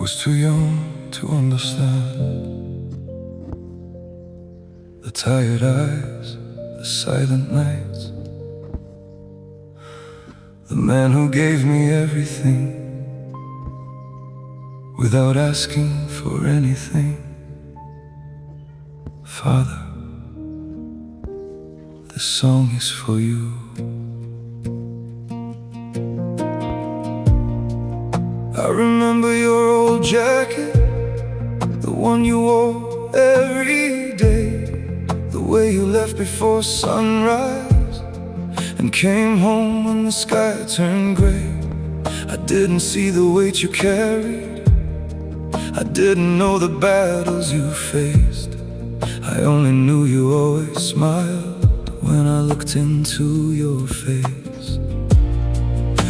was too young to understand the tired eyes, the silent nights, the man who gave me everything without asking for anything. Father, this song is for you. I remember your old jacket, the one you wore every day, the way you left before sunrise and came home when the sky turned gray. I didn't see the weight you carried, I didn't know the battles you faced. I only knew you always smiled when I looked into your face.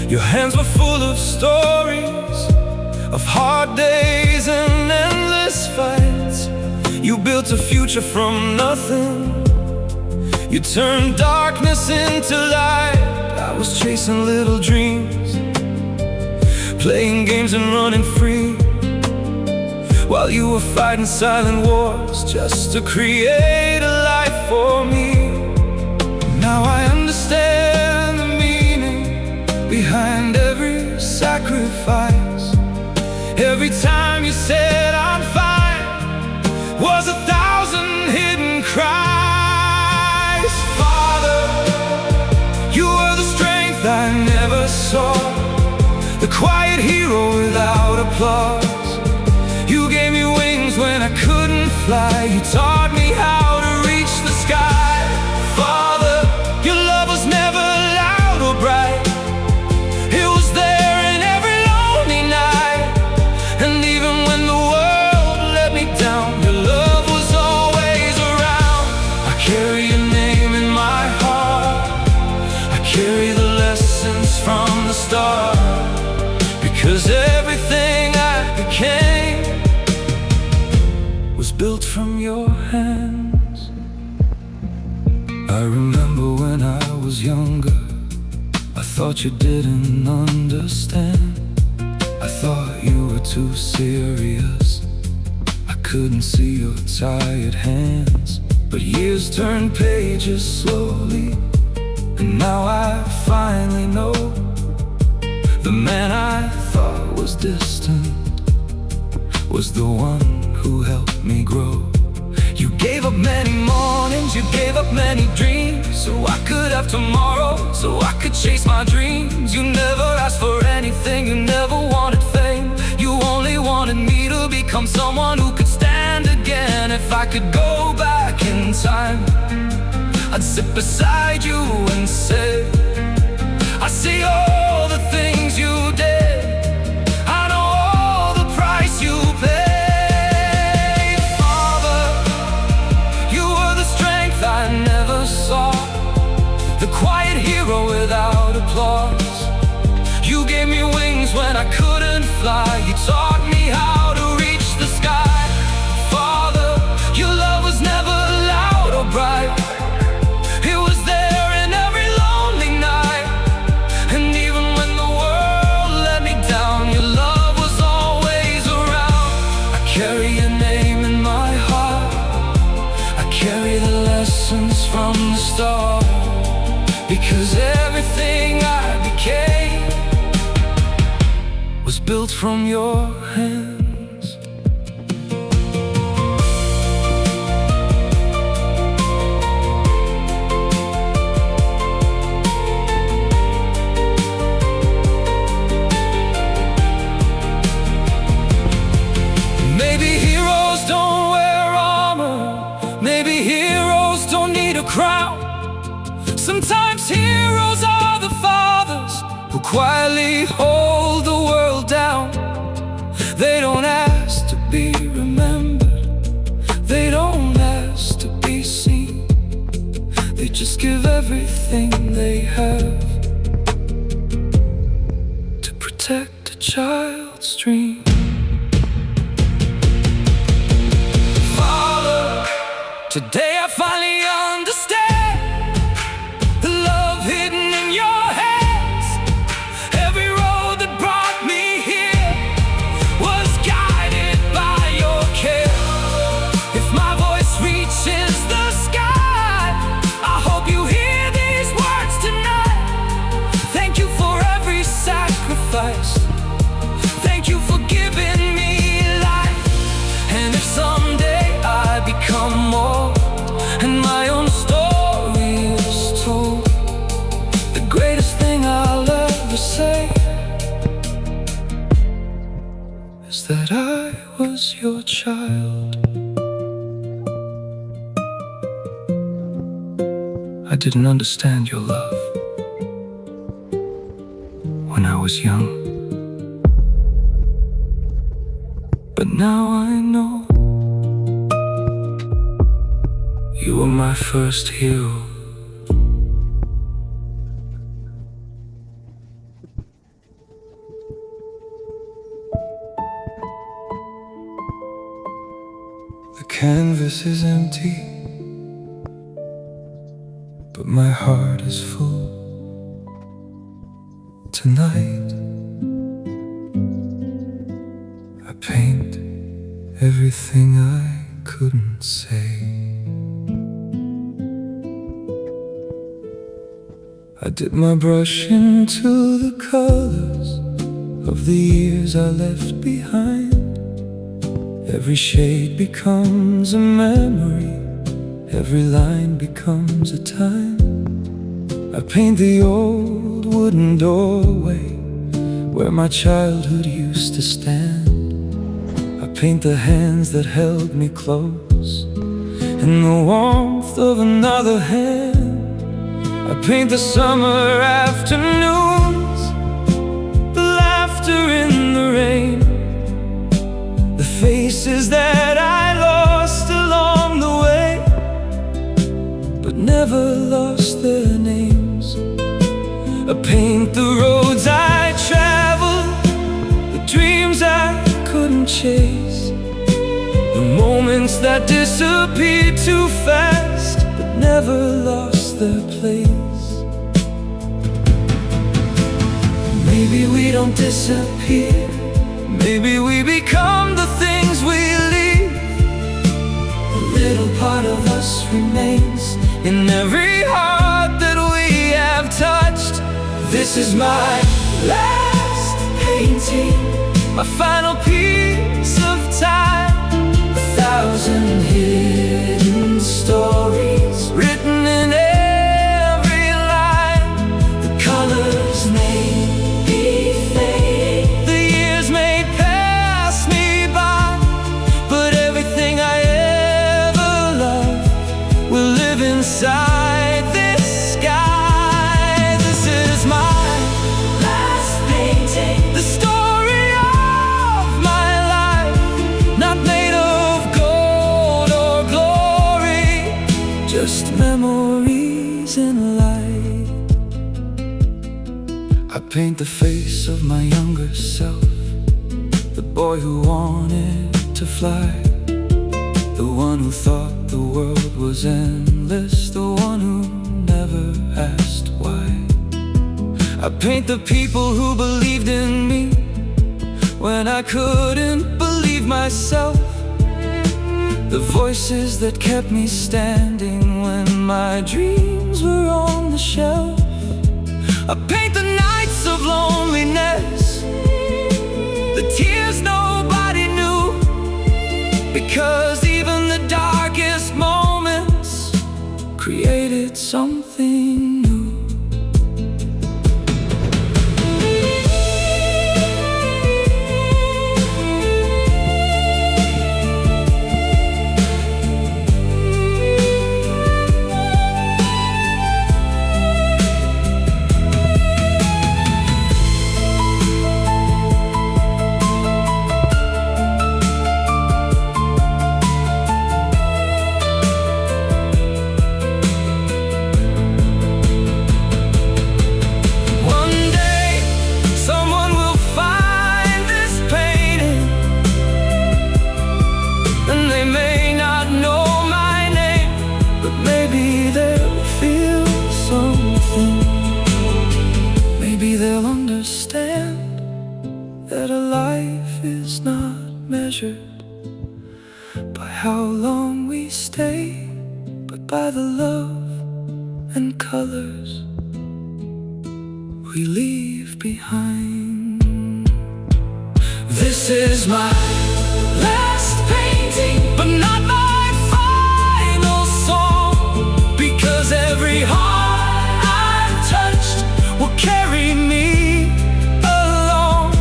Your hands were full of stories, of hard days and endless fights. You built a future from nothing, you turned darkness into light. I was chasing little dreams, playing games and running free, while you were fighting silent wars just to create a life for me. Now I understand the meaning behind every sacrifice. Every time you said I'm fine was 1,000 hidden cries. Father, you were the strength I never saw, the quiet hero without applause. You gave me wings when I couldn't fly, you taught me how to reach the sky. Father, your love was never loud or bright, it was there in every lonely night. And even when the world let me down, your love was always around. I carry your name in my heart, I carry the lessons from the start, because everything I became was built from your hands. I remember when I was younger, I thought you didn't understand. I thought you were too serious, I couldn't see your tired hands. But years turned pages slowly, and now I finally know the man I thought was distant was the one who helped me grow. You gave up many mornings, you gave up many dreams, so I could have tomorrow, so I could chase my dreams. You never asked for anything, you never wanted fame, you only wanted me to become someone who could stand again. If I could go back in time, I'd sit beside you and say, I see all the things you did, I know all the price you paid. Father, you were the strength I never saw, the quiet hero without applause. You gave me wings when I couldn't fly, you taught me how to reach the sky. Father, your love was never loud or bright, it was there in every lonely night. And even when the world let me down, your love was always around. I carry your name in my heart, I carry the lessons from the start, because everything I became was built from your hands. Maybe heroes don't wear armor, maybe heroes don't need a crown. Sometimes heroes are the fathers who quietly hold the world down. They don't ask to be remembered, they don't ask to be seen, they just give everything they have to protect a child's dream. Father, today I finally understand the love hidden in your hands. Every road that brought me here was God. your child. I didn't understand your love when I was young, but now I know you were my first hero. The canvas is empty, but my heart is full. Tonight I paint everything I couldn't say. I dip my brush into the colors of the years I left behind. Every shade becomes a memory, every line becomes a time. I paint the old wooden doorway where my childhood used to stand. I paint the hands that held me close in the warmth of another hand. I paint the summer afternoons, the laughter in the rain, the faces that I lost along the way, but never lost their names. I paint the roads I traveled, the dreams I couldn't chase, the moments that disappeared too fast, but never lost their place. Maybe we don't disappear, maybe we become the things we leave. A little part of us remains in every heart that we have touched. This is my last painting, my final piece of time. 1,000 hidden stories written in every line. The colors may be fading, the years may pass me by, but everything I ever loved will live inside this sky. This is my last painting, the story of my life, not made of gold or glory, just memories in light. I paint the face of my younger self, the boy who wanted to fly, the one who thought the world was endless, the one who never asked why. I paint the people who believed in me when I couldn't believe myself, the voices that kept me standing when my dreams were on the shelf. I paint the nights of loneliness, the tears nobody knew, because even the darkest moments created something new. Maybe they'll understand that a life is not measured by how long we stay, but by the love and colors we leave behind. This is my last painting, but not my final song, because every heart I've touched will carry me along.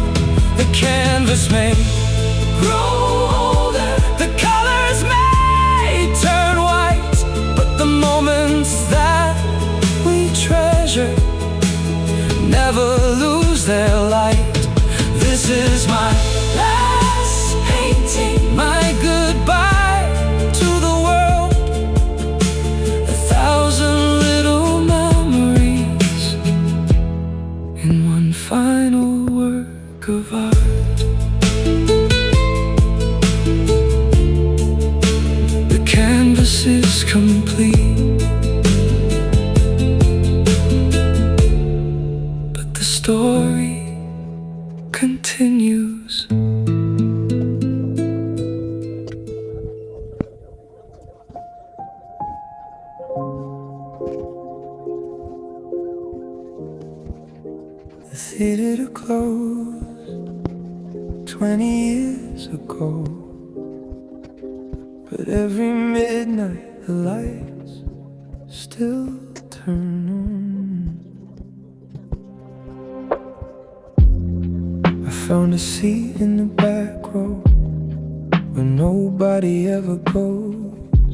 The canvas may grow old never lose their light. This is my last painting, my goodbye to the world. 1,000 little memories in one final work of art. The canvas is complete, but the story continues. The theater closed 20 years ago, but every midnight the lights still turn on. I found a seat in the back row where nobody ever goes,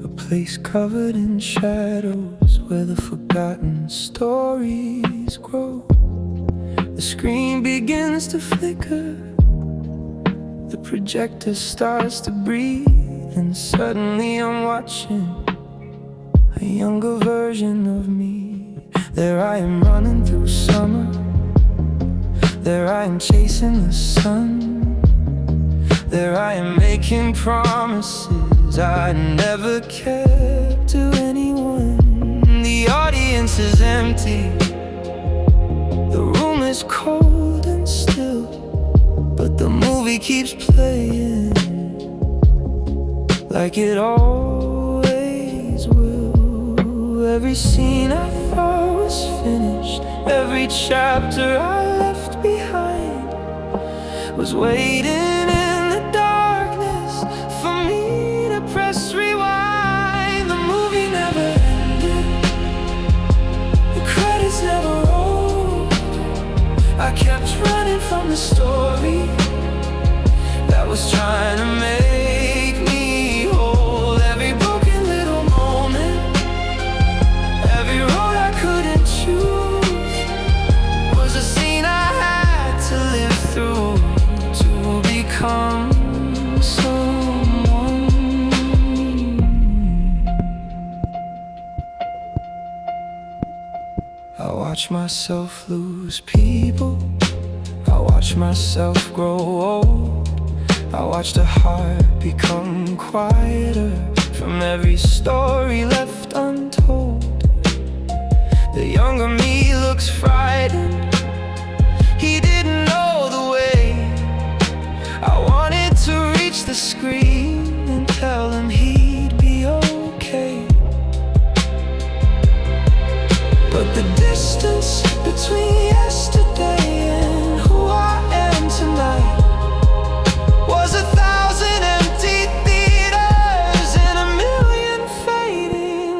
a place covered in shadows where the forgotten stories grow. The screen begins to flicker, the projector starts to breathe, and suddenly I'm watching a younger version of me. There I am running through summer, there I am chasing the sun, there I am making promises I never kept to anyone. The audience is empty, the room is cold and still, but the movie keeps playing like it always will. Every scene I thought was finished, every chapter I left behind was waiting in the darkness for me to press rewind. The movie never ended, the credits never rolled. I kept running from the story that was trying to make me whole. Every broken little moment, every road I couldn't choose, was a scene I had to live through to become someone. I watch myself lose people, I watch myself grow old, I watch the heart become quieter from every story left untold. The younger me looks frightened, he didn't know the way. I wanted to reach the screen and tell him he'd be okay, but the distance between yesterday and who I am tonight was 1,000 empty theaters and a million fading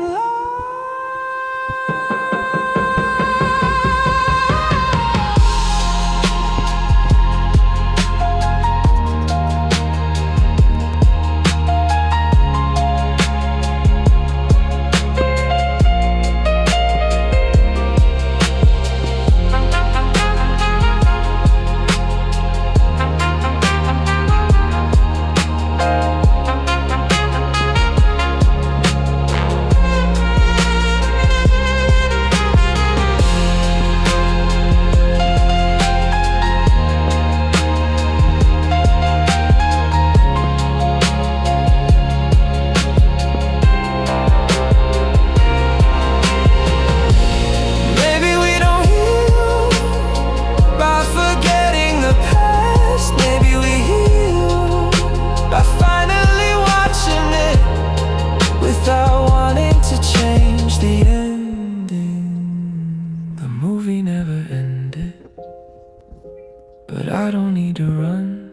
I don't need to run.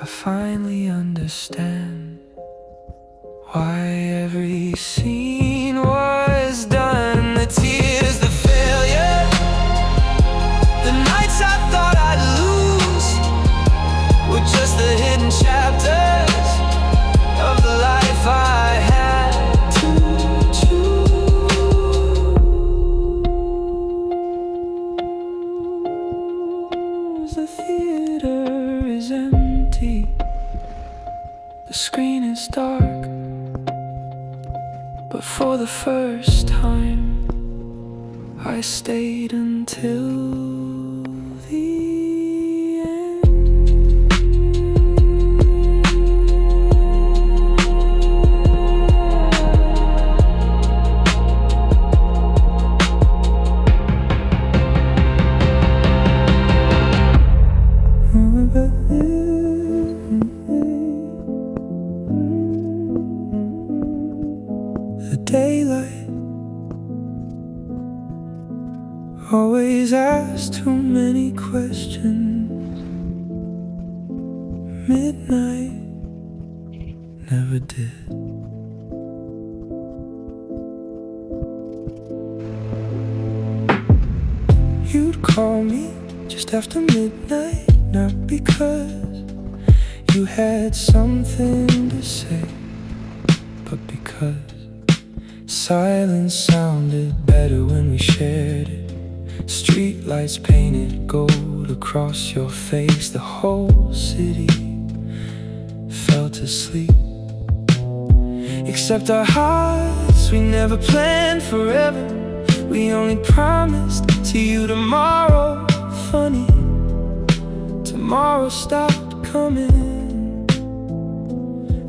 I finally understand why every scene was done. The tears, the failure, the nights I thought I'd lose were just the hidden chapters of the life I had to choose. For the first time, I stayed until the end. The daylight always asks too many questions. Midnight never did. You'd call me just after midnight, not because you had something to say, but because silence sounded better when we shared it. Streetlights painted gold across your face. The whole city fell to sleep, except our hearts. We never planned forever. We only promised to you tomorrow. Funny, tomorrow stopped coming.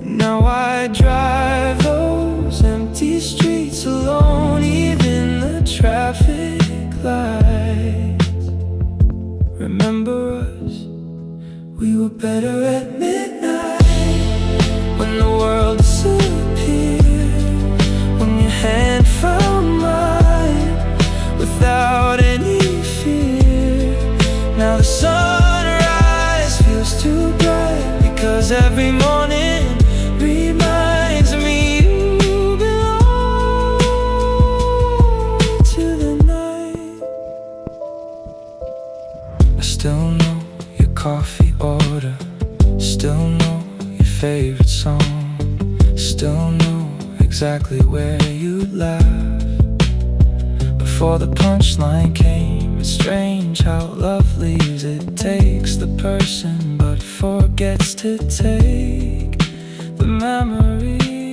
Now I drive those empty streets alone. Even the traffic lights remember us. We were better at midnight, when the world disappeared, when your hand found mine without any fear. Now the sunrise feels too bright, because every morning reminds me you belong to the night. I still know your coffee order, still know your favorite song, still know exactly where you laugh before the punchline came. It's strange how love leaves. It takes the person but forgets to take the memory.